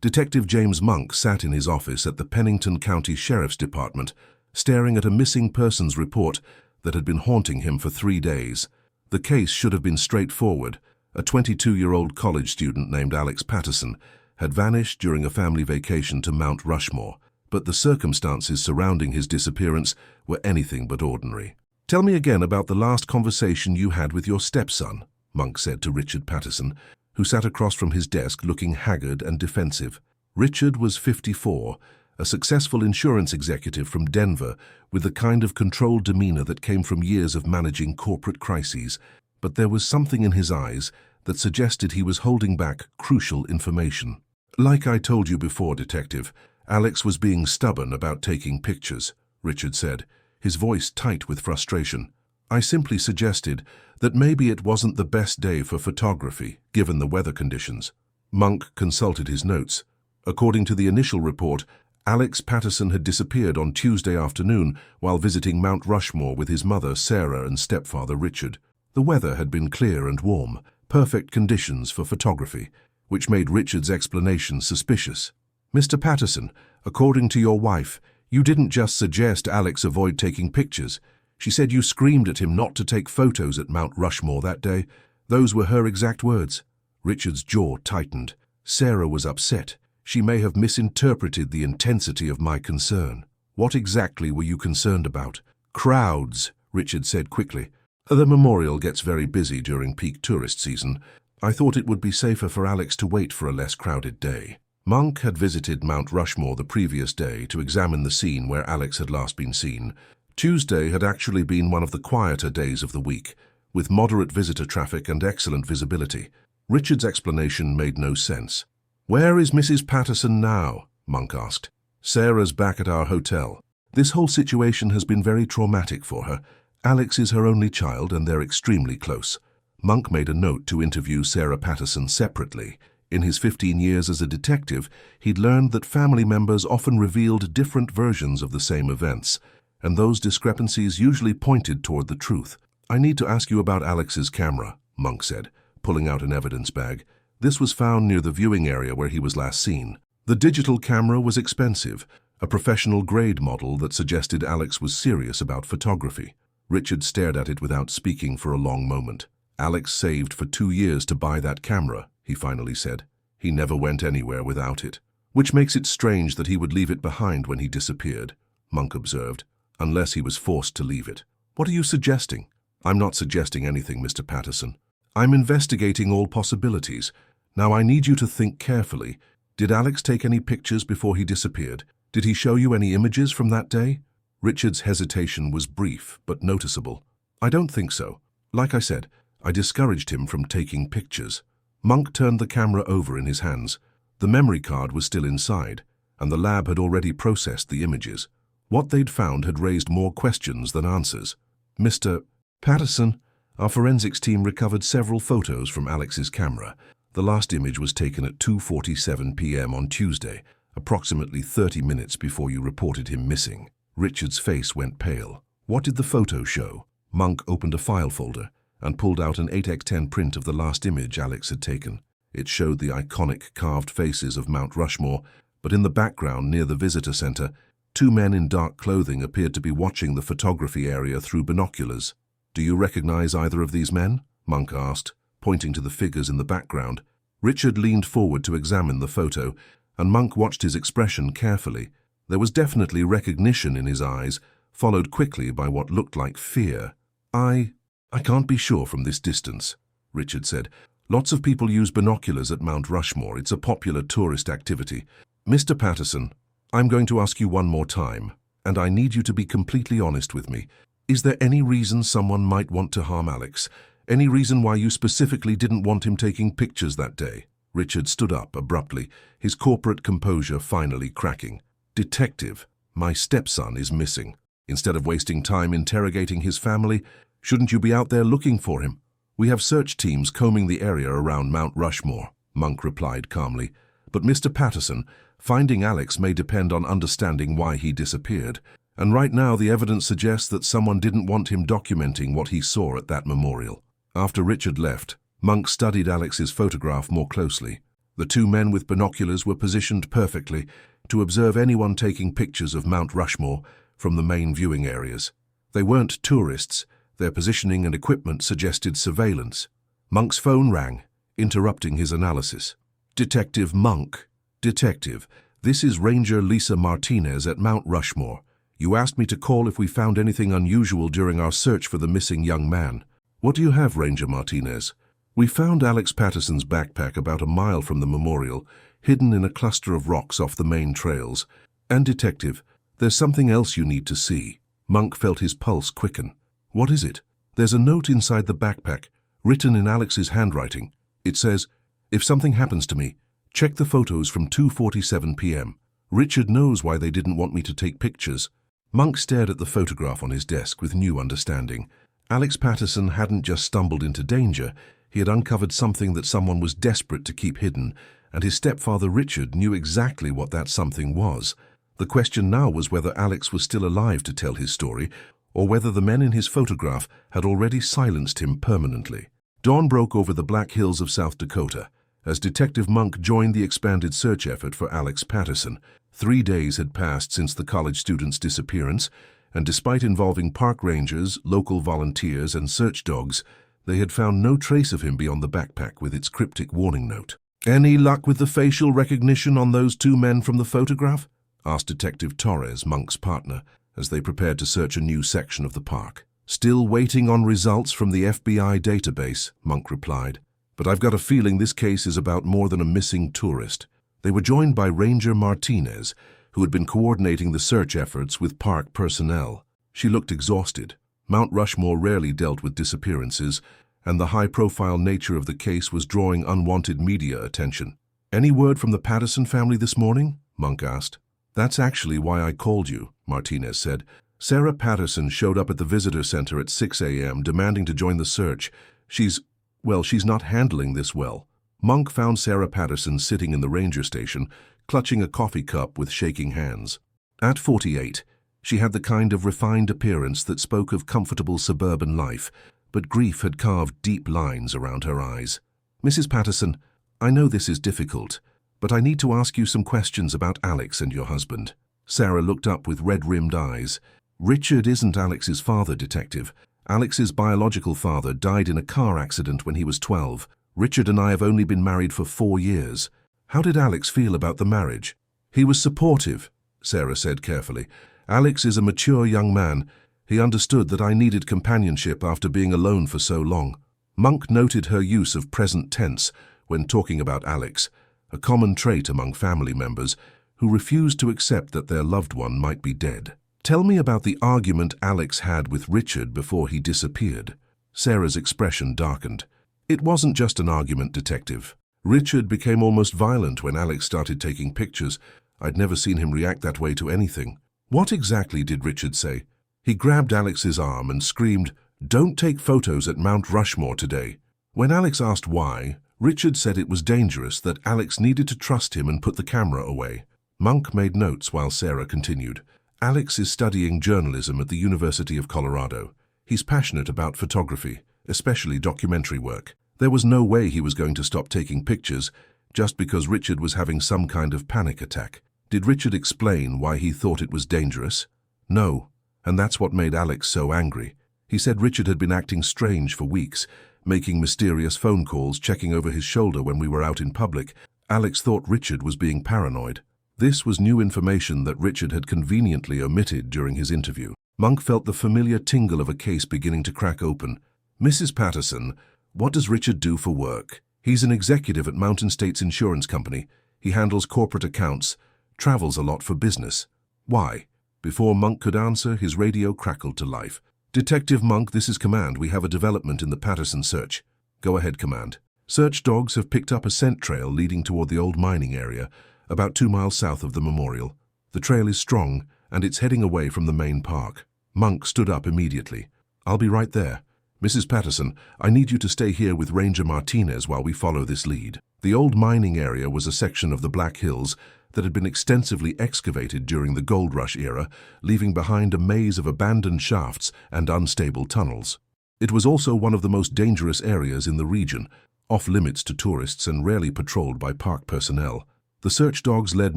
Detective James Monk sat in his office at the Pennington County Sheriff's Department, staring at a missing persons report that had been haunting him for 3 days. The case should have been straightforward. A 22-year-old college student named Alex Patterson had vanished during a family vacation to Mount Rushmore, but the circumstances surrounding his disappearance were anything but ordinary. "Tell me again about the last conversation you had with your stepson," Monk said to Richard Patterson, who sat across from his desk looking haggard and defensive. Richard was 54, a successful insurance executive from Denver with the kind of controlled demeanor that came from years of managing corporate crises, but there was something in his eyes that suggested he was holding back crucial information. "Like I told you before, Detective, Alex was being stubborn about taking pictures," Richard said, his voice tight with frustration. "I simply suggested that maybe it wasn't the best day for photography, given the weather conditions." Monk consulted his notes. According to the initial report, Alex Patterson had disappeared on Tuesday afternoon while visiting Mount Rushmore with his mother, Sarah, and stepfather, Richard. The weather had been clear and warm, perfect conditions for photography, which made Richard's explanation suspicious. "Mr. Patterson, according to your wife, you didn't just suggest Alex avoid taking pictures. She said you screamed at him not to take photos at Mount Rushmore that day. Those were her exact words." Richard's jaw tightened. Sarah was upset. "She may have misinterpreted the intensity of my concern." "What exactly were you concerned about?" "Crowds," Richard said quickly. "The memorial gets very busy during peak tourist season. I thought it would be safer for Alex to wait for a less crowded day." Monk had visited Mount Rushmore the previous day to examine the scene where Alex had last been seen. Tuesday had actually been one of the quieter days of the week, with moderate visitor traffic and excellent visibility. Richard's explanation made no sense. "Where is Mrs. Patterson now?" Monk asked. "Sarah's back at our hotel. This whole situation has been very traumatic for her. Alex is her only child and they're extremely close." Monk made a note to interview Sarah Patterson separately. In his 15 years as a detective, he'd learned that family members often revealed different versions of the same events, and those discrepancies usually pointed toward the truth. "I need to ask you about Alex's camera," Monk said, pulling out an evidence bag. "This was found near the viewing area where he was last seen. The digital camera was expensive, a professional-grade model that suggested Alex was serious about photography." Richard stared at it without speaking for a long moment. "Alex saved for 2 years to buy that camera," he finally said. "He never went anywhere without it." "Which makes it strange that he would leave it behind when he disappeared," Monk observed, "unless he was forced to leave it." "What are you suggesting?" "I'm not suggesting anything, Mr. Patterson. I'm investigating all possibilities. Now I need you to think carefully. Did Alex take any pictures before he disappeared? Did he show you any images from that day?" Richard's hesitation was brief but noticeable. "I don't think so. Like I said, I discouraged him from taking pictures." Monk turned the camera over in his hands. The memory card was still inside, and the lab had already processed the images. What they'd found had raised more questions than answers. "Mr. Patterson, our forensics team recovered several photos from Alex's camera. The last image was taken at 2:47 p.m. on Tuesday, approximately 30 minutes before you reported him missing." Richard's face went pale. "What did the photo show?" Monk opened a file folder and pulled out an 8x10 print of the last image Alex had taken. It showed the iconic carved faces of Mount Rushmore, but in the background near the visitor center, 2 men in dark clothing appeared to be watching the photography area through binoculars. "Do you recognize either of these men?" Monk asked, pointing to the figures in the background. Richard leaned forward to examine the photo, and Monk watched his expression carefully. There was definitely recognition in his eyes, followed quickly by what looked like fear. I can't be sure from this distance," Richard said. "Lots of people use binoculars at Mount Rushmore. It's a popular tourist activity. Mr. Patterson, I'm going to ask you one more time, and I need you to be completely honest with me. Is there any reason someone might want to harm Alex? Any reason why you specifically didn't want him taking pictures that day?" Richard stood up abruptly, his corporate composure finally cracking. "Detective, my stepson is missing. Instead of wasting time interrogating his family, shouldn't you be out there looking for him?" "We have search teams combing the area around Mount Rushmore," Monk replied calmly. "But Mr. Patterson, finding Alex may depend on understanding why he disappeared. And right now the evidence suggests that someone didn't want him documenting what he saw at that memorial." After Richard left, Monk studied Alex's photograph more closely. The two men with binoculars were positioned perfectly to observe anyone taking pictures of Mount Rushmore from the main viewing areas. They weren't tourists. Their positioning and equipment suggested surveillance. Monk's phone rang, interrupting his analysis. "Detective Monk." "Detective, this is Ranger Lisa Martinez at Mount Rushmore. You asked me to call if we found anything unusual during our search for the missing young man." "What do you have, Ranger Martinez?" "We found Alex Patterson's backpack about a mile from the memorial, hidden in a cluster of rocks off the main trails. And Detective, there's something else you need to see." Monk felt his pulse quicken. "What is it?" "There's a note inside the backpack, written in Alex's handwriting. It says, 'If something happens to me, check the photos from 2:47 p.m. Richard knows why they didn't want me to take pictures." Monk stared at the photograph on his desk with new understanding. Alex Patterson hadn't just stumbled into danger. He had uncovered something that someone was desperate to keep hidden, and his stepfather Richard knew exactly what that something was. The question now was whether Alex was still alive to tell his story, or whether the men in his photograph had already silenced him permanently. Dawn broke over the Black Hills of South Dakota as Detective Monk joined the expanded search effort for Alex Patterson. 3 days had passed since the college student's disappearance, and despite involving park rangers, local volunteers, and search dogs, they had found no trace of him beyond the backpack with its cryptic warning note. "Any luck with the facial recognition on those two men from the photograph?" asked Detective Torres, Monk's partner, as they prepared to search a new section of the park. "Still waiting on results from the FBI database," Monk replied. "But I've got a feeling this case is about more than a missing tourist." They were joined by Ranger Martinez, who had been coordinating the search efforts with park personnel. She looked exhausted. Mount Rushmore rarely dealt with disappearances, and the high-profile nature of the case was drawing unwanted media attention. "Any word from the Patterson family this morning?" Monk asked. "That's actually why I called you," Martinez said. "Sarah Patterson showed up at the visitor center at 6 a.m. demanding to join the search. She's not handling this well." Monk found Sarah Patterson sitting in the ranger station, clutching a coffee cup with shaking hands. At 48, she had the kind of refined appearance that spoke of comfortable suburban life, but grief had carved deep lines around her eyes. "Mrs. Patterson, I know this is difficult, but I need to ask you some questions about Alex and your husband." Sarah looked up with red-rimmed eyes. "Richard isn't Alex's father, Detective. Alex's biological father died in a car accident when he was 12. Richard and I have only been married for 4 years. How did Alex feel about the marriage?" "He was supportive," Sarah said carefully. "Alex is a mature young man. He understood that I needed companionship after being alone for so long." Monk noted her use of present tense when talking about Alex, a common trait among family members who refused to accept that their loved one might be dead. "Tell me about the argument Alex had with Richard before he disappeared." Sarah's expression darkened. "It wasn't just an argument, Detective. Richard became almost violent when Alex started taking pictures. I'd never seen him react that way to anything." "What exactly did Richard say?" "He grabbed Alex's arm and screamed, 'Don't take photos at Mount Rushmore today.' When Alex asked why, Richard said it was dangerous, that Alex needed to trust him and put the camera away." Monk made notes while Sarah continued. "Alex is studying journalism at the University of Colorado. He's passionate about photography, especially documentary work. There was no way he was going to stop taking pictures just because Richard was having some kind of panic attack." "Did Richard explain why he thought it was dangerous?" "No, and that's what made Alex so angry. He said Richard had been acting strange for weeks, making mysterious phone calls, checking over his shoulder when we were out in public. Alex thought Richard was being paranoid." This was new information that Richard had conveniently omitted during his interview. Monk felt the familiar tingle of a case beginning to crack open. "Mrs. Patterson, what does Richard do for work?" "He's an executive at Mountain States Insurance Company. He handles corporate accounts, travels a lot for business." "Why?" Before Monk could answer, his radio crackled to life. "Detective Monk, this is Command. We have a development in the Patterson search." "Go ahead, Command." "Search dogs have picked up a scent trail leading toward the old mining area, about 2 miles south of the memorial. The trail is strong, and it's heading away from the main park." Monk stood up immediately. "I'll be right there. Mrs. Patterson, I need you to stay here with Ranger Martinez while we follow this lead." The old mining area was a section of the Black Hills that had been extensively excavated during the gold rush era, leaving behind a maze of abandoned shafts and unstable tunnels. It was also one of the most dangerous areas in the region, off-limits to tourists and rarely patrolled by park personnel. The search dogs led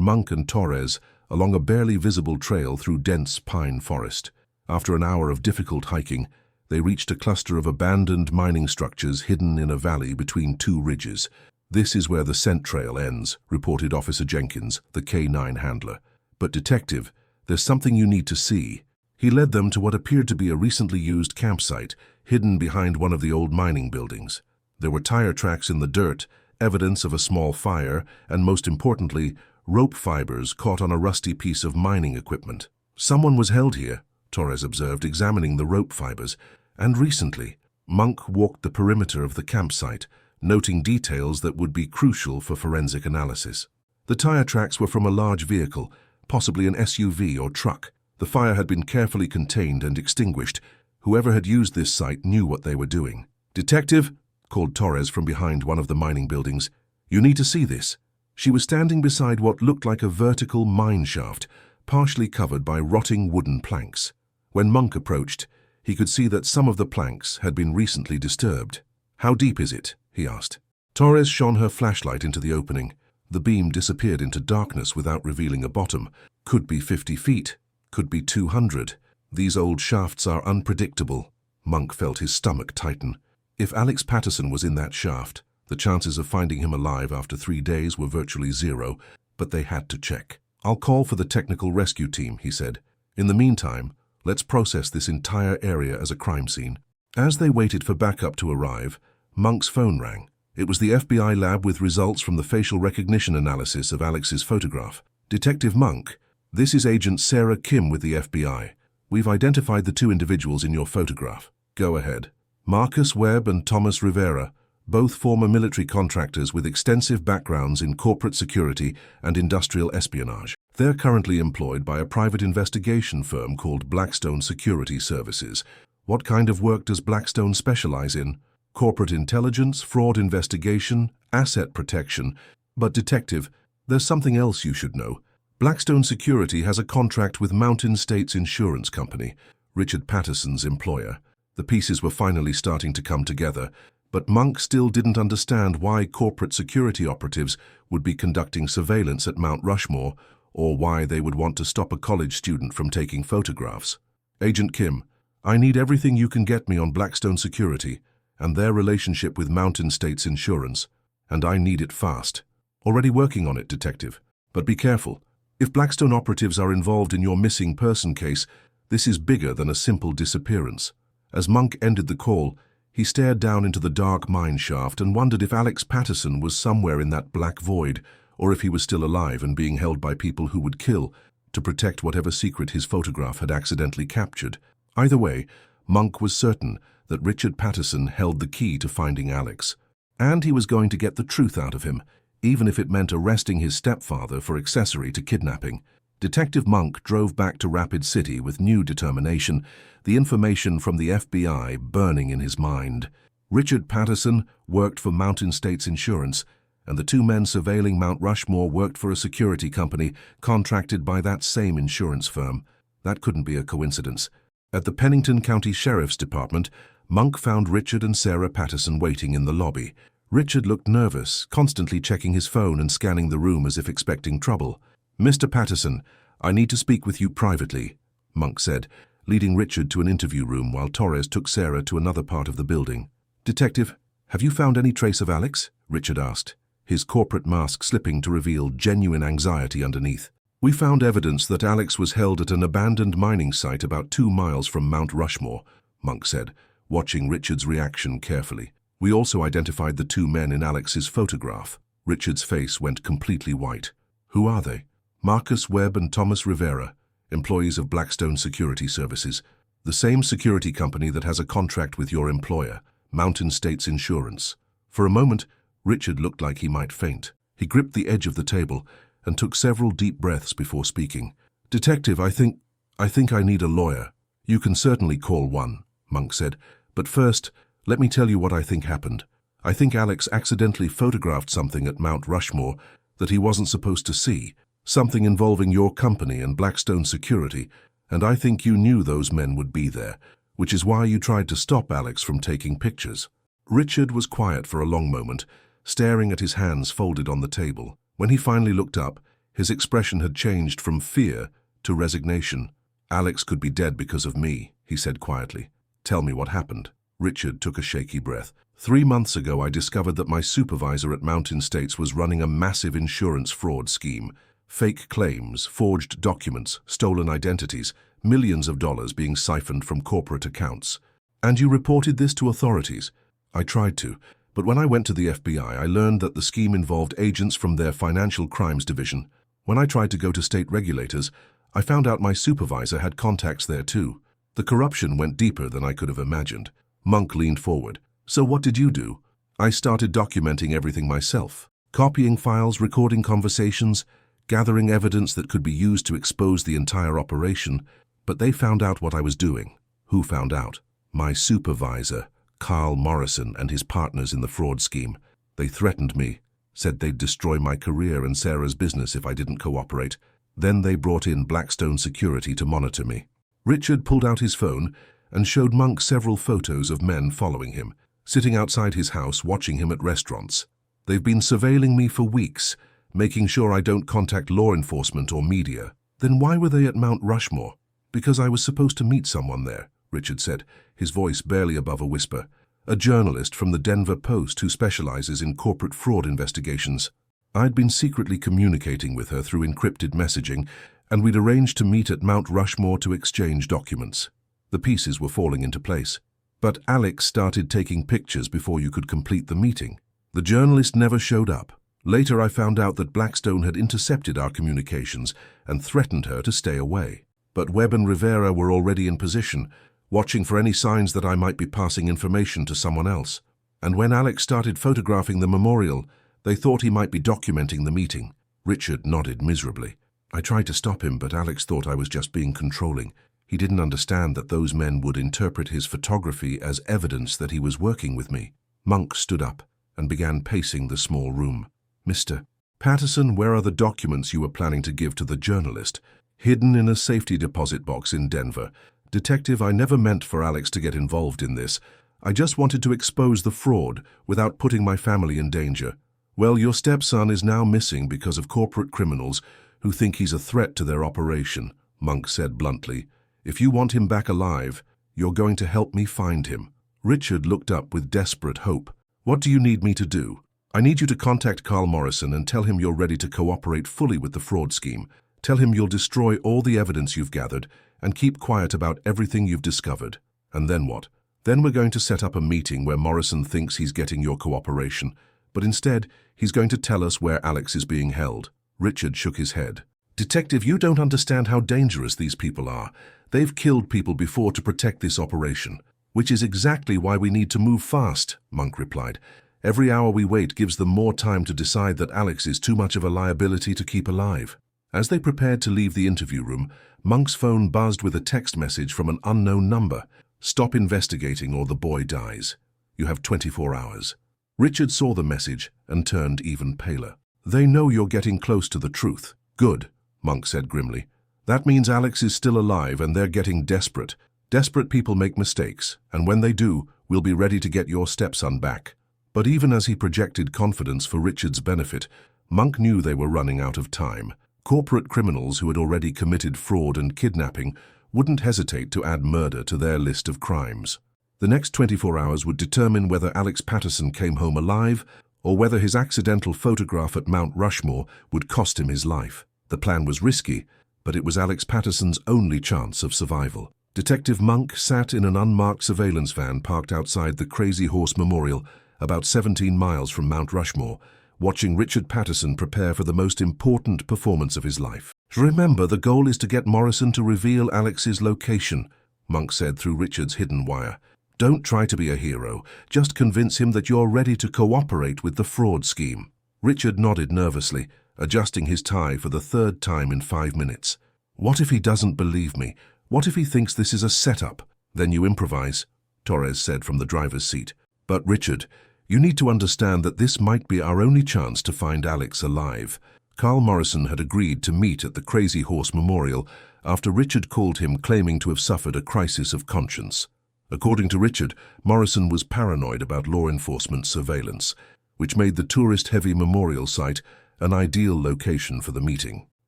Monk and Torres along a barely visible trail through dense pine forest. After an hour of difficult hiking, they reached a cluster of abandoned mining structures hidden in a valley between two ridges. "This is where the scent trail ends," reported Officer Jenkins, the K9 handler. "But detective, there's something you need to see." He led them to what appeared to be a recently used campsite, hidden behind one of the old mining buildings. There were tire tracks in the dirt, evidence of a small fire, and most importantly, rope fibers caught on a rusty piece of mining equipment. "Someone was held here," Torres observed, examining the rope fibers. "And recently." Monk walked the perimeter of the campsite, noting details that would be crucial for forensic analysis. The tire tracks were from a large vehicle, possibly an SUV or truck. The fire had been carefully contained and extinguished. Whoever had used this site knew what they were doing. "Detective," called Torres from behind one of the mining buildings, "you need to see this." She was standing beside what looked like a vertical mine shaft, partially covered by rotting wooden planks. When Monk approached, he could see that some of the planks had been recently disturbed. "How deep is it?" he asked. Torres shone her flashlight into the opening. The beam disappeared into darkness without revealing a bottom. "Could be 50 feet. Could be 200. These old shafts are unpredictable." Monk felt his stomach tighten. If Alex Patterson was in that shaft, the chances of finding him alive after 3 days were virtually zero, but they had to check. "I'll call for the technical rescue team," he said. "In the meantime, let's process this entire area as a crime scene." As they waited for backup to arrive, Monk's phone rang. It was the FBI lab with results from the facial recognition analysis of Alex's photograph. "Detective Monk, this is Agent Sarah Kim with the FBI. We've identified the 2 individuals in your photograph." "Go ahead." "Marcus Webb and Thomas Rivera, both former military contractors with extensive backgrounds in corporate security and industrial espionage. They're currently employed by a private investigation firm called Blackstone Security Services." "What kind of work does Blackstone specialize in?" "Corporate intelligence, fraud investigation, asset protection." "But detective, there's something else you should know. Blackstone Security has a contract with Mountain States Insurance Company, Richard Patterson's employer." The pieces were finally starting to come together, but Monk still didn't understand why corporate security operatives would be conducting surveillance at Mount Rushmore, or why they would want to stop a college student from taking photographs. "Agent Kim, I need everything you can get me on Blackstone Security and their relationship with Mountain States Insurance, and I need it fast." "Already working on it, detective. But be careful. If Blackstone operatives are involved in your missing person case, this is bigger than a simple disappearance." As Monk ended the call, he stared down into the dark mine shaft and wondered if Alex Patterson was somewhere in that black void, or if he was still alive and being held by people who would kill to protect whatever secret his photograph had accidentally captured. Either way, Monk was certain that Richard Patterson held the key to finding Alex, and he was going to get the truth out of him, even if it meant arresting his stepfather for accessory to kidnapping. Detective Monk drove back to Rapid City with new determination, the information from the FBI burning in his mind. Richard Patterson worked for Mountain States Insurance, and the 2 men surveilling Mount Rushmore worked for a security company contracted by that same insurance firm. That couldn't be a coincidence. At the Pennington County Sheriff's Department, Monk found Richard and Sarah Patterson waiting in the lobby. Richard looked nervous, constantly checking his phone and scanning the room as if expecting trouble. "Mr. Patterson, I need to speak with you privately," Monk said, leading Richard to an interview room while Torres took Sarah to another part of the building. "Detective, have you found any trace of Alex?" Richard asked, his corporate mask slipping to reveal genuine anxiety underneath. "We found evidence that Alex was held at an abandoned mining site about 2 miles from Mount Rushmore," Monk said, watching Richard's reaction carefully. "We also identified the 2 men in Alex's photograph." Richard's face went completely white. "Who are they?" "Marcus Webb and Thomas Rivera, employees of Blackstone Security Services, the same security company that has a contract with your employer, Mountain States Insurance." For a moment, Richard looked like he might faint. He gripped the edge of the table and took several deep breaths before speaking. "Detective, I think I need a lawyer." "You can certainly call one," Monk said, "but first, let me tell you what I think happened. I think Alex accidentally photographed something at Mount Rushmore that he wasn't supposed to see, something involving your company and Blackstone Security, and I think you knew those men would be there, which is why you tried to stop Alex from taking pictures." Richard was quiet for a long moment, staring at his hands folded on the table. When he finally looked up, his expression had changed from fear to resignation. "Alex could be dead because of me," he said quietly. "Tell me what happened." Richard took a shaky breath. 3 months ago, I discovered that my supervisor at Mountain States was running a massive insurance fraud scheme. Fake claims, forged documents, stolen identities, millions of dollars being siphoned from corporate accounts. "And you reported this to authorities?" "I tried to, but when I went to the FBI, I learned that the scheme involved agents from their financial crimes division. When I tried to go to state regulators, I found out my supervisor had contacts there too. The corruption went deeper than I could have imagined." Monk leaned forward. "So what did you do?" "I started documenting everything myself, copying files, recording conversations, gathering evidence that could be used to expose the entire operation. But they found out what I was doing." "Who found out?" "My supervisor, Carl Morrison, and his partners in the fraud scheme. They threatened me, said they'd destroy my career and Sarah's business if I didn't cooperate. Then they brought in Blackstone Security to monitor me." Richard pulled out his phone and showed Monk several photos of men following him, sitting outside his house watching him at restaurants. "They've been surveilling me for weeks, making sure I don't contact law enforcement or media." "Then why were they at Mount Rushmore?" "Because I was supposed to meet someone there," Richard said, his voice barely above a whisper. "A journalist from the Denver Post who specializes in corporate fraud investigations. I'd been secretly communicating with her through encrypted messaging, and we'd arranged to meet at Mount Rushmore to exchange documents." The pieces were falling into place. "But Alex started taking pictures before you could complete the meeting." "The journalist never showed up. Later I found out that Blackstone had intercepted our communications and threatened her to stay away. But Webb and Rivera were already in position, watching for any signs that I might be passing information to someone else. And when Alex started photographing the memorial, they thought he might be documenting the meeting." Richard nodded miserably. "I tried to stop him, but Alex thought I was just being controlling. He didn't understand that those men would interpret his photography as evidence that he was working with me." Monk stood up and began pacing the small room. "Mr. Patterson, where are the documents you were planning to give to the journalist?" "Hidden in a safety deposit box in Denver. Detective, I never meant for Alex to get involved in this. I just wanted to expose the fraud without putting my family in danger. Well, your stepson is now missing because of corporate criminals who think he's a threat to their operation," Monk said bluntly. "If you want him back alive, you're going to help me find him." Richard looked up with desperate hope. "What do you need me to do?" "I need you to contact Carl Morrison and tell him you're ready to cooperate fully with the fraud scheme. Tell him you'll destroy all the evidence you've gathered and keep quiet about everything you've discovered." "And then what?" "Then we're going to set up a meeting where Morrison thinks he's getting your cooperation, but instead he's going to tell us where Alex is being held." Richard shook his head. "Detective, you don't understand how dangerous these people are. They've killed people before to protect this operation." "Which is exactly why we need to move fast," Monk replied. "Every hour we wait gives them more time to decide that Alex is too much of a liability to keep alive." As they prepared to leave the interview room, Monk's phone buzzed with a text message from an unknown number. "Stop investigating or the boy dies. You have 24 hours. Richard saw the message and turned even paler. "They know you're getting close to the truth." "Good," Monk said grimly. "That means Alex is still alive and they're getting desperate. Desperate people make mistakes, and when they do, we'll be ready to get your stepson back." But even as he projected confidence for Richard's benefit, Monk knew they were running out of time. Corporate criminals who had already committed fraud and kidnapping wouldn't hesitate to add murder to their list of crimes. The next 24 hours would determine whether Alex Patterson came home alive or whether his accidental photograph at Mount Rushmore would cost him his life. The plan was risky, but it was Alex Patterson's only chance of survival. Detective Monk sat in an unmarked surveillance van parked outside the Crazy Horse Memorial, about 17 miles from Mount Rushmore, watching Richard Patterson prepare for the most important performance of his life. "Remember, the goal is to get Morrison to reveal Alex's location," Monk said through Richard's hidden wire. "Don't try to be a hero. Just convince him that you're ready to cooperate with the fraud scheme." Richard nodded nervously, adjusting his tie for the 3rd time in 5 minutes. "What if he doesn't believe me? What if he thinks this is a setup?" "Then you improvise," Torres said from the driver's seat. "But Richard, you need to understand that this might be our only chance to find Alex alive." Carl Morrison had agreed to meet at the Crazy Horse Memorial after Richard called him claiming to have suffered a crisis of conscience. According to Richard, Morrison was paranoid about law enforcement surveillance, which made the tourist-heavy memorial site an ideal location for the meeting.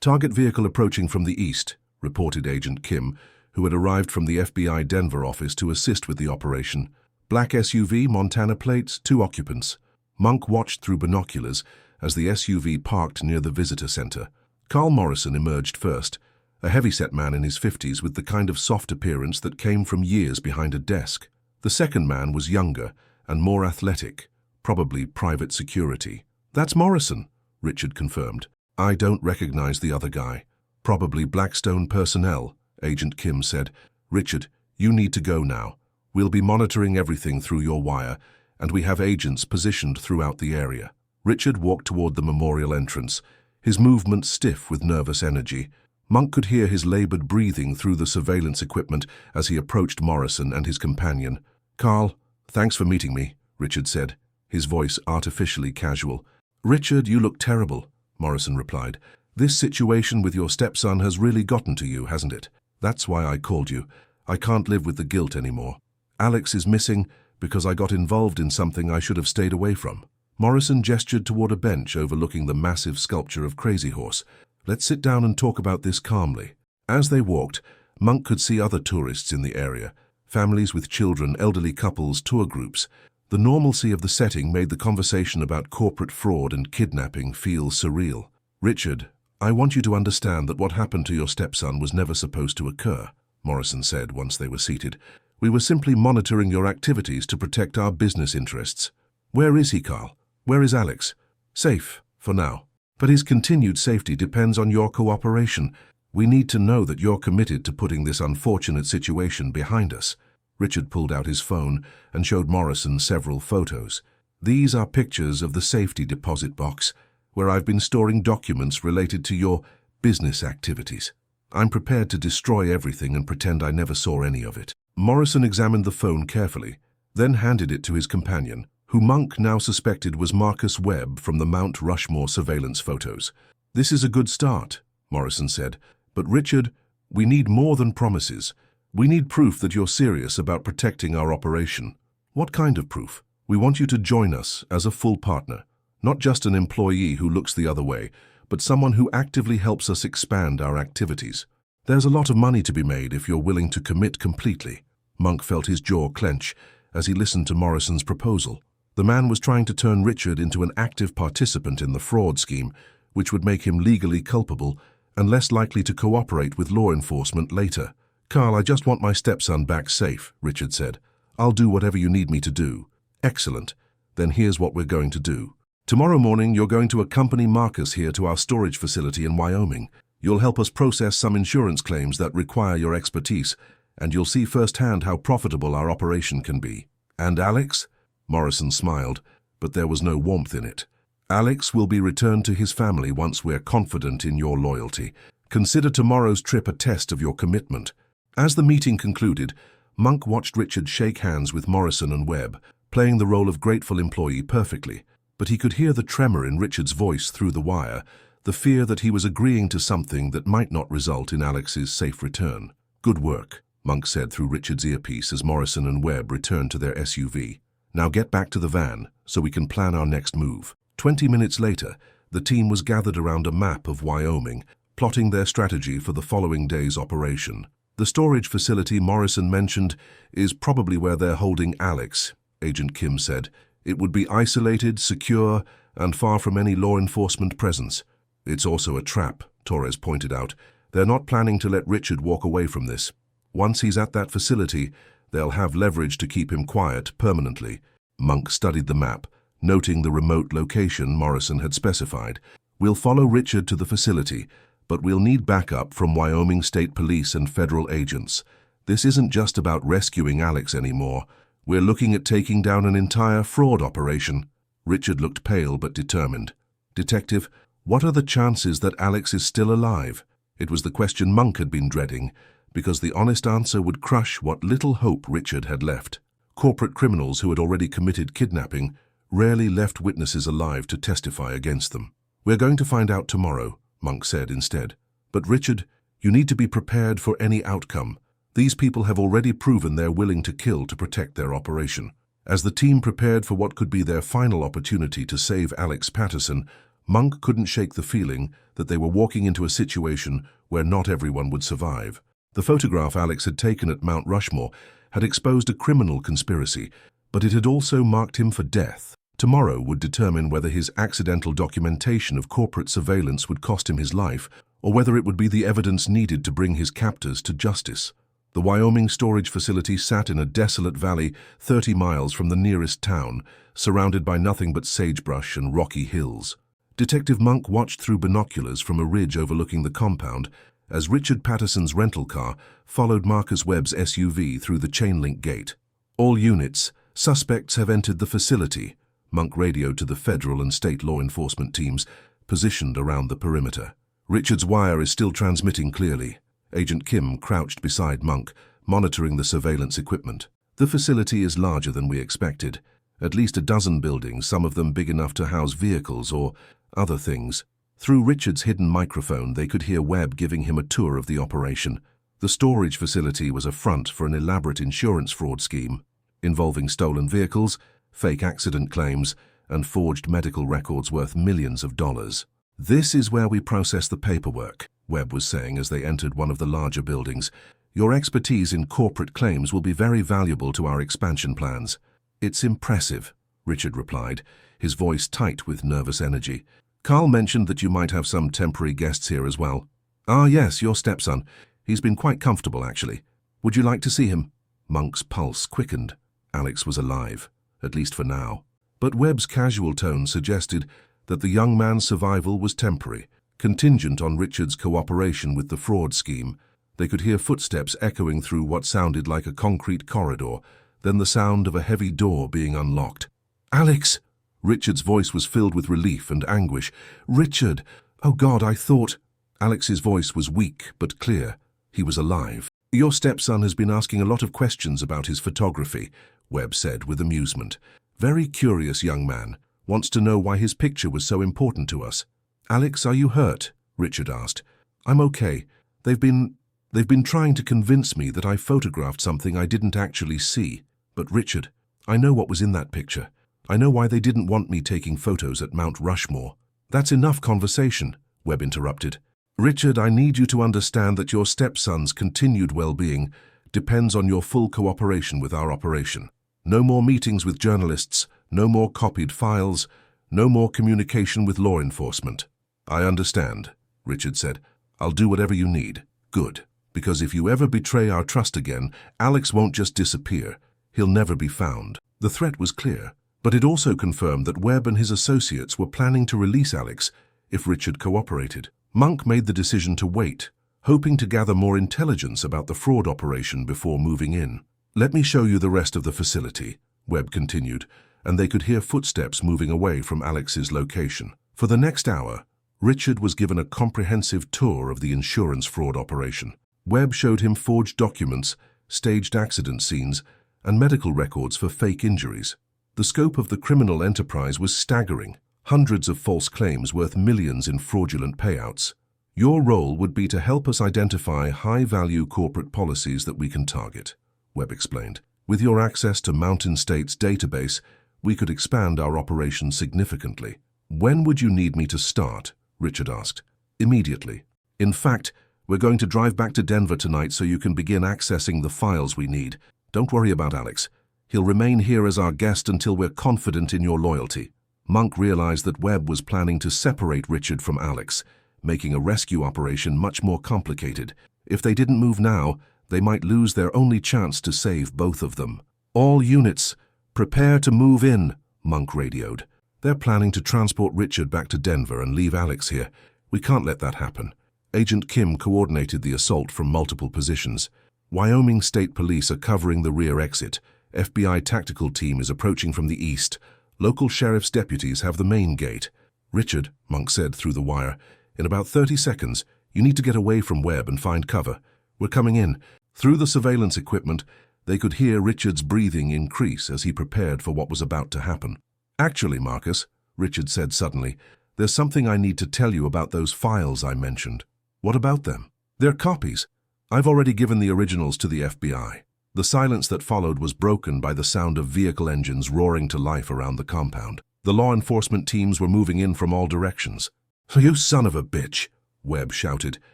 Target vehicle approaching from the east, reported Agent Kim, who had arrived from the FBI Denver office to assist with the operation. Black SUV, Montana plates, 2 occupants. Monk watched through binoculars as the SUV parked near the visitor center. Carl Morrison emerged first, a heavy-set man in his 50s with the kind of soft appearance that came from years behind a desk. The second man was younger and more athletic, probably private security. "That's Morrison," Richard confirmed. "I don't recognize the other guy. Probably Blackstone personnel," Agent Kim said. "Richard, you need to go now. We'll be monitoring everything through your wire, and we have agents positioned throughout the area." Richard walked toward the memorial entrance, his movements stiff with nervous energy. Monk could hear his labored breathing through the surveillance equipment as he approached Morrison and his companion. "Carl, thanks for meeting me," Richard said, his voice artificially casual. "Richard, you look terrible," Morrison replied. "This situation with your stepson has really gotten to you, hasn't it? That's why I called you. I can't live with the guilt anymore. Alex is missing because I got involved in something I should have stayed away from." Morrison gestured toward a bench overlooking the massive sculpture of Crazy Horse. "Let's sit down and talk about this calmly." As they walked, Monk could see other tourists in the area, families with children, elderly couples, tour groups. The normalcy of the setting made the conversation about corporate fraud and kidnapping feel surreal. "Richard, I want you to understand that what happened to your stepson was never supposed to occur," Morrison said once they were seated. "We were simply monitoring your activities to protect our business interests." "Where is he, Carl? Where is Alex?" "Safe, for now. But his continued safety depends on your cooperation. We need to know that you're committed to putting this unfortunate situation behind us." Richard pulled out his phone and showed Morrison several photos. "These are pictures of the safety deposit box, where I've been storing documents related to your business activities. I'm prepared to destroy everything and pretend I never saw any of it." Morrison examined the phone carefully, then handed it to his companion, who Monk now suspected was Marcus Webb from the Mount Rushmore surveillance photos. "This is a good start," Morrison said, "but Richard, we need more than promises. We need proof that you're serious about protecting our operation." "What kind of proof?" "We want you to join us as a full partner, not just an employee who looks the other way, but someone who actively helps us expand our activities. There's a lot of money to be made if you're willing to commit completely." Monk felt his jaw clench as he listened to Morrison's proposal. The man was trying to turn Richard into an active participant in the fraud scheme, which would make him legally culpable and less likely to cooperate with law enforcement later. "Carl, I just want my stepson back safe," Richard said. "I'll do whatever you need me to do." "Excellent. Then here's what we're going to do. Tomorrow morning, you're going to accompany Marcus here to our storage facility in Wyoming. You'll help us process some insurance claims that require your expertise, and you'll see firsthand how profitable our operation can be." "And Alex?" Morrison smiled, but there was no warmth in it. "Alex will be returned to his family once we're confident in your loyalty. Consider tomorrow's trip a test of your commitment." As the meeting concluded, Monk watched Richard shake hands with Morrison and Webb, playing the role of grateful employee perfectly. But he could hear the tremor in Richard's voice through the wire, the fear that he was agreeing to something that might not result in Alex's safe return. "Good work," Monk said through Richard's earpiece as Morrison and Webb returned to their SUV. "Now get back to the van so we can plan our next move." 20 minutes later, the team was gathered around a map of Wyoming, plotting their strategy for the following day's operation. "The storage facility Morrison mentioned is probably where they're holding Alex," Agent Kim said. "It would be isolated, secure, and far from any law enforcement presence." "It's also a trap," Torres pointed out. "They're not planning to let Richard walk away from this. Once he's at that facility, they'll have leverage to keep him quiet permanently." Monk studied the map, noting the remote location Morrison had specified. "We'll follow Richard to the facility, but we'll need backup from Wyoming State Police and federal agents. This isn't just about rescuing Alex anymore. We're looking at taking down an entire fraud operation." Richard looked pale but determined. "Detective, what are the chances that Alex is still alive?" It was the question Monk had been dreading, because the honest answer would crush what little hope Richard had left. Corporate criminals who had already committed kidnapping rarely left witnesses alive to testify against them. "We're going to find out tomorrow," Monk said instead. "But Richard, you need to be prepared for any outcome. These people have already proven they're willing to kill to protect their operation. As the team prepared for what could be their final opportunity to save Alex Patterson, Monk couldn't shake the feeling that they were walking into a situation where not everyone would survive. The photograph Alex had taken at Mount Rushmore had exposed a criminal conspiracy, but it had also marked him for death. Tomorrow would determine whether his accidental documentation of corporate surveillance would cost him his life, or whether it would be the evidence needed to bring his captors to justice. The Wyoming storage facility sat in a desolate valley 30 miles from the nearest town, surrounded by nothing but sagebrush and rocky hills. Detective Monk watched through binoculars from a ridge overlooking the compound as Richard Patterson's rental car followed Marcus Webb's SUV through the chain-link gate. "All units, suspects have entered the facility," Monk radioed to the federal and state law enforcement teams positioned around the perimeter. "Richard's wire is still transmitting clearly." Agent Kim crouched beside Monk, monitoring the surveillance equipment. "The facility is larger than we expected. At least a dozen buildings, some of them big enough to house vehicles or other things." Through Richard's hidden microphone, they could hear Webb giving him a tour of the operation. The storage facility was a front for an elaborate insurance fraud scheme, involving stolen vehicles, fake accident claims, and forged medical records worth millions of dollars. "This is where we process the paperwork," Webb was saying as they entered one of the larger buildings. "Your expertise in corporate claims will be very valuable to our expansion plans." "It's impressive," Richard replied, his voice tight with nervous energy. "Carl mentioned that you might have some temporary guests here as well." "Ah, yes, your stepson. He's been quite comfortable, actually. Would you like to see him?" Monk's pulse quickened. Alex was alive, at least for now. But Webb's casual tone suggested that the young man's survival was temporary, contingent on Richard's cooperation with the fraud scheme. They could hear footsteps echoing through what sounded like a concrete corridor, then the sound of a heavy door being unlocked. "Alex!" Richard's voice was filled with relief and anguish. "Richard! Oh God, I thought—" Alex's voice was weak but clear. He was alive. "Your stepson has been asking a lot of questions about his photography," Webb said with amusement. "Very curious young man. Wants to know why his picture was so important to us." "Alex, are you hurt?" Richard asked. "I'm okay. They've been trying to convince me that I photographed something I didn't actually see. But Richard, I know what was in that picture. I know why they didn't want me taking photos at Mount Rushmore." "That's enough conversation," Webb interrupted. "Richard, I need you to understand that your stepson's continued well-being depends on your full cooperation with our operation. No more meetings with journalists, no more copied files, no more communication with law enforcement." "I understand," Richard said. "I'll do whatever you need." "Good, because if you ever betray our trust again, Alex won't just disappear. He'll never be found." The threat was clear, but it also confirmed that Webb and his associates were planning to release Alex if Richard cooperated. Monk made the decision to wait, hoping to gather more intelligence about the fraud operation before moving in. "Let me show you the rest of the facility," Webb continued, and they could hear footsteps moving away from Alex's location. For the next hour, Richard was given a comprehensive tour of the insurance fraud operation. Webb showed him forged documents, staged accident scenes, and medical records for fake injuries. The scope of the criminal enterprise was staggering. Hundreds of false claims worth millions in fraudulent payouts. "Your role would be to help us identify high-value corporate policies that we can target," Webb explained. "With your access to Mountain State's database, we could expand our operation significantly." "When would you need me to start?" Richard asked. "Immediately. In fact, we're going to drive back to Denver tonight so you can begin accessing the files we need. Don't worry about Alex. He'll remain here as our guest until we're confident in your loyalty." Monk realized that Webb was planning to separate Richard from Alex, making a rescue operation much more complicated. If they didn't move now, they might lose their only chance to save both of them. "All units, prepare to move in," Monk radioed. "They're planning to transport Richard back to Denver and leave Alex here. We can't let that happen." Agent Kim coordinated the assault from multiple positions. Wyoming State Police are covering the rear exit. FBI tactical team is approaching from the east. Local sheriff's deputies have the main gate. "Richard," Monk said through the wire, "in about 30 seconds, you need to get away from Webb and find cover. We're coming in." Through the surveillance equipment, they could hear Richard's breathing increase as he prepared for what was about to happen. "Actually, Marcus," Richard said suddenly, "there's something I need to tell you about those files I mentioned." "What about them?" "They're copies. I've already given the originals to the FBI. The silence that followed was broken by the sound of vehicle engines roaring to life around the compound. The law enforcement teams were moving in from all directions. "You son of a bitch," Webb shouted,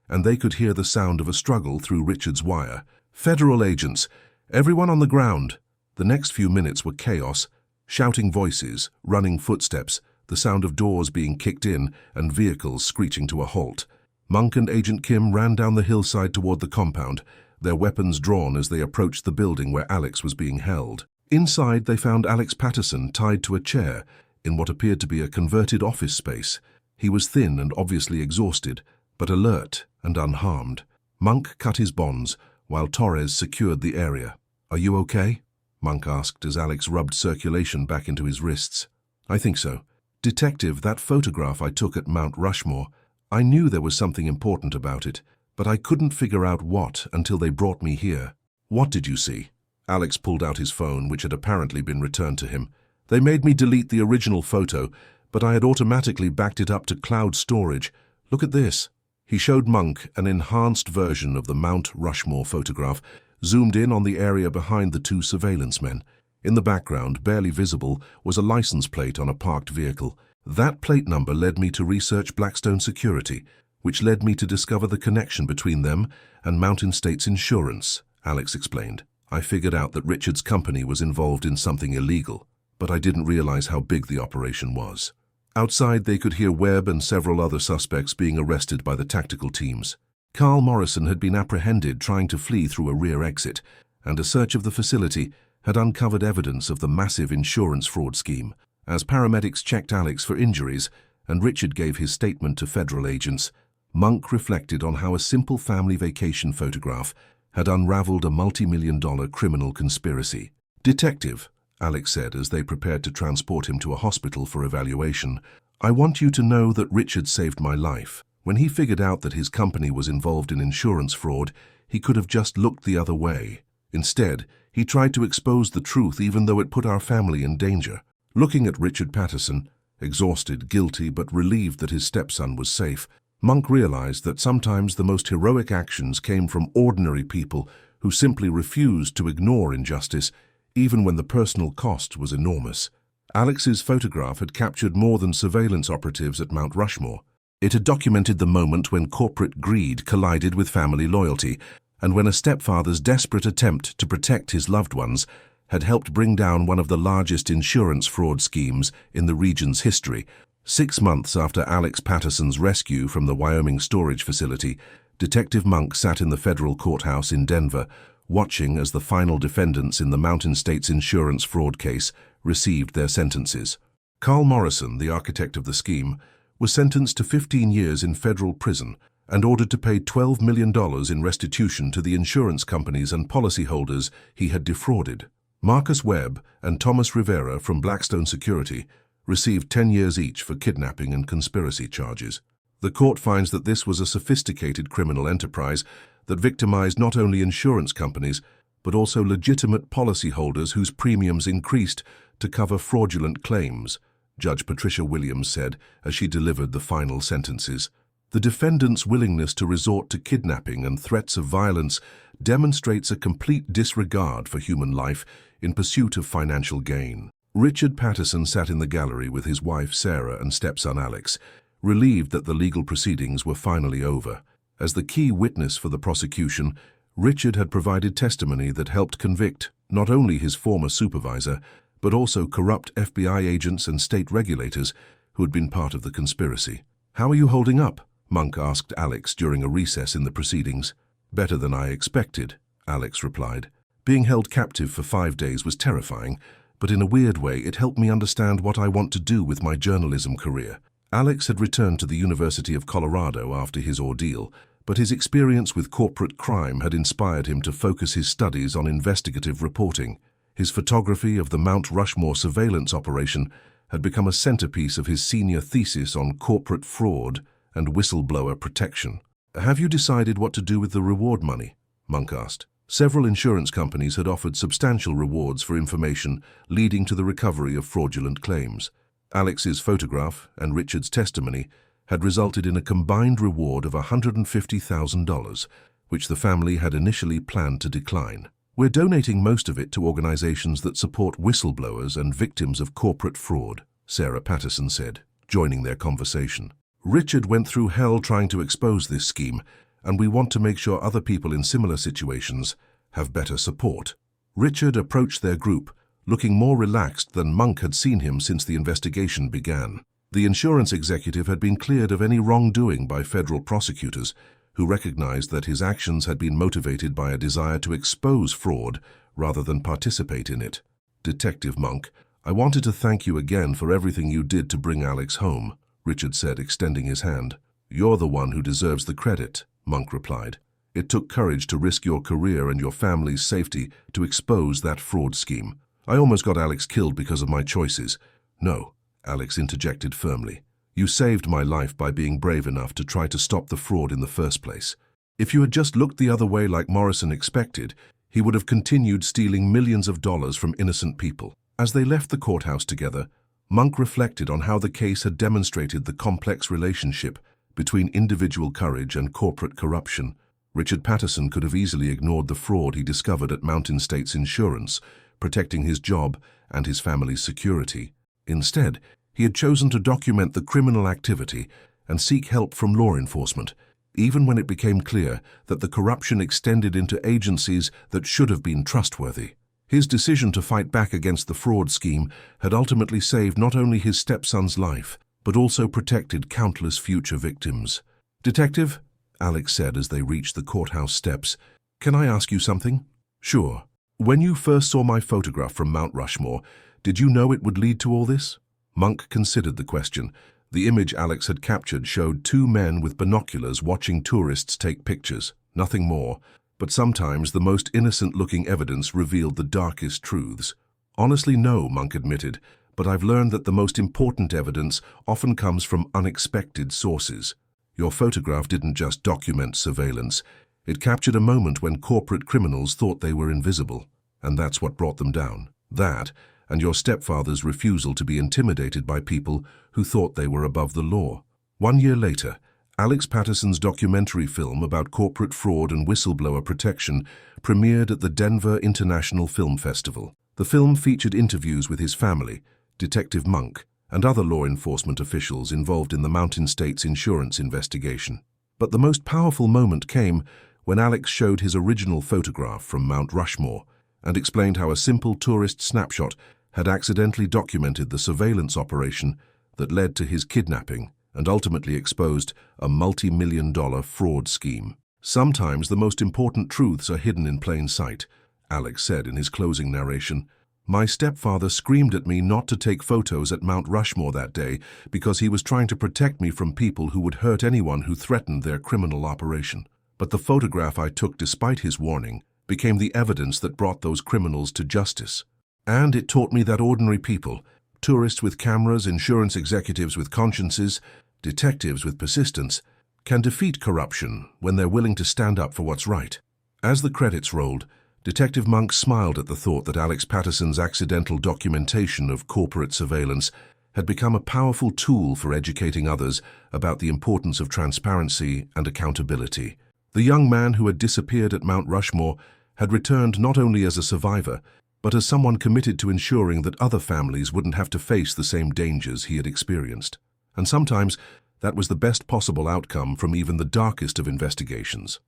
and they could hear the sound of a struggle through Richard's wire. "Federal agents, everyone on the ground." The next few minutes were chaos, shouting voices, running footsteps, the sound of doors being kicked in, and vehicles screeching to a halt. Monk and Agent Kim ran down the hillside toward the compound, their weapons drawn as they approached the building where Alex was being held. Inside, they found Alex Patterson tied to a chair in what appeared to be a converted office space. He was thin and obviously exhausted, but alert and unharmed. Monk cut his bonds, while Torres secured the area. "Are you okay?" Monk asked as Alex rubbed circulation back into his wrists. "I think so. Detective, that photograph I took at Mount Rushmore, I knew there was something important about it, but I couldn't figure out what until they brought me here." "What did you see?" Alex pulled out his phone, which had apparently been returned to him. "They made me delete the original photo, but I had automatically backed it up to cloud storage. Look at this." He showed Monk an enhanced version of the Mount Rushmore photograph, zoomed in on the area behind the two surveillance men. In the background, barely visible, was a license plate on a parked vehicle. "That plate number led me to research Blackstone Security, which led me to discover the connection between them and Mountain States Insurance," Alex explained. "I figured out that Richard's company was involved in something illegal, but I didn't realize how big the operation was." Outside, they could hear Webb and several other suspects being arrested by the tactical teams. Carl Morrison had been apprehended trying to flee through a rear exit, and a search of the facility had uncovered evidence of the massive insurance fraud scheme. As paramedics checked Alex for injuries and Richard gave his statement to federal agents, Monk reflected on how a simple family vacation photograph had unraveled a multi-million-dollar criminal conspiracy. "Detective," Alex said as they prepared to transport him to a hospital for evaluation, "I want you to know that Richard saved my life. When he figured out that his company was involved in insurance fraud, he could have just looked the other way. Instead, he tried to expose the truth even though it put our family in danger." Looking at Richard Patterson, exhausted, guilty, but relieved that his stepson was safe, Monk realized that sometimes the most heroic actions came from ordinary people who simply refused to ignore injustice, even when the personal cost was enormous. Alex's photograph had captured more than surveillance operatives at Mount Rushmore. It had documented the moment when corporate greed collided with family loyalty, and when a stepfather's desperate attempt to protect his loved ones had helped bring down one of the largest insurance fraud schemes in the region's history. 6 months after Alex Patterson's rescue from the Wyoming storage facility, Detective Monk sat in the federal courthouse in Denver, watching as the final defendants in the Mountain States Insurance fraud case received their sentences. Carl Morrison, the architect of the scheme, was sentenced to 15 years in federal prison and ordered to pay $12 million in restitution to the insurance companies and policyholders he had defrauded. Marcus Webb and Thomas Rivera from Blackstone Security received 10 years each for kidnapping and conspiracy charges. The court finds that this was a sophisticated criminal enterprise that victimized not only insurance companies, but also legitimate policyholders whose premiums increased to cover fraudulent claims, Judge Patricia Williams said as she delivered the final sentences. The defendant's willingness to resort to kidnapping and threats of violence demonstrates a complete disregard for human life in pursuit of financial gain. Richard Patterson sat in the gallery with his wife Sarah and stepson Alex, relieved that the legal proceedings were finally over. As the key witness for the prosecution, Richard had provided testimony that helped convict not only his former supervisor, but also corrupt FBI agents and state regulators who had been part of the conspiracy. "How are you holding up?" Monk asked Alex during a recess in the proceedings. "Better than I expected," Alex replied. "Being held captive for 5 days was terrifying, but in a weird way it helped me understand what I want to do with my journalism career." Alex had returned to the University of Colorado after his ordeal, but his experience with corporate crime had inspired him to focus his studies on investigative reporting. His photography of the Mount Rushmore surveillance operation had become a centerpiece of his senior thesis on corporate fraud and whistleblower protection. "Have you decided what to do with the reward money?" Monk asked. Several insurance companies had offered substantial rewards for information leading to the recovery of fraudulent claims. Alex's photograph and Richard's testimony had resulted in a combined reward of $150,000, which the family had initially planned to decline. "We're donating most of it to organizations that support whistleblowers and victims of corporate fraud," Sarah Patterson said, joining their conversation. "Richard went through hell trying to expose this scheme, and we want to make sure other people in similar situations have better support." Richard approached their group, looking more relaxed than Monk had seen him since the investigation began. The insurance executive had been cleared of any wrongdoing by federal prosecutors, who recognized that his actions had been motivated by a desire to expose fraud rather than participate in it. "Detective Monk, I wanted to thank you again for everything you did to bring Alex home," Richard said, extending his hand. "You're the one who deserves the credit," Monk replied. "It took courage to risk your career and your family's safety to expose that fraud scheme. I almost got Alex killed because of my choices." "No," Alex interjected firmly. "You saved my life by being brave enough to try to stop the fraud in the first place. If you had just looked the other way like Morrison expected, he would have continued stealing millions of dollars from innocent people." As they left the courthouse together, Monk reflected on how the case had demonstrated the complex relationship between individual courage and corporate corruption. Richard Patterson could have easily ignored the fraud he discovered at Mountain States Insurance, protecting his job and his family's security. Instead, he had chosen to document the criminal activity and seek help from law enforcement, even when it became clear that the corruption extended into agencies that should have been trustworthy. His decision to fight back against the fraud scheme had ultimately saved not only his stepson's life, but also protected countless future victims. "Detective," Alex said as they reached the courthouse steps, "can I ask you something?" "Sure. When you first saw my photograph from Mount Rushmore, did you know it would lead to all this?" Monk considered the question. The image Alex had captured showed two men with binoculars watching tourists take pictures, nothing more. But sometimes the most innocent-looking evidence revealed the darkest truths. "Honestly, no," Monk admitted, "but I've learned that the most important evidence often comes from unexpected sources. Your photograph didn't just document surveillance. It captured a moment when corporate criminals thought they were invisible, and that's what brought them down. That, and your stepfather's refusal to be intimidated by people who thought they were above the law." 1 year later, Alex Patterson's documentary film about corporate fraud and whistleblower protection premiered at the Denver International Film Festival. The film featured interviews with his family, Detective Monk, and other law enforcement officials involved in the Mountain States Insurance investigation. But the most powerful moment came when Alex showed his original photograph from Mount Rushmore and explained how a simple tourist snapshot had accidentally documented the surveillance operation that led to his kidnapping and ultimately exposed a multi-million-dollar fraud scheme. "Sometimes the most important truths are hidden in plain sight," Alex said in his closing narration. "My stepfather screamed at me not to take photos at Mount Rushmore that day because he was trying to protect me from people who would hurt anyone who threatened their criminal operation. But the photograph I took despite his warning became the evidence that brought those criminals to justice. And it taught me that ordinary people, tourists with cameras, insurance executives with consciences, detectives with persistence, can defeat corruption when they're willing to stand up for what's right." As the credits rolled, Detective Monk smiled at the thought that Alex Patterson's accidental documentation of corporate surveillance had become a powerful tool for educating others about the importance of transparency and accountability. The young man who had disappeared at Mount Rushmore had returned not only as a survivor, but as someone committed to ensuring that other families wouldn't have to face the same dangers he had experienced. And sometimes that was the best possible outcome from even the darkest of investigations.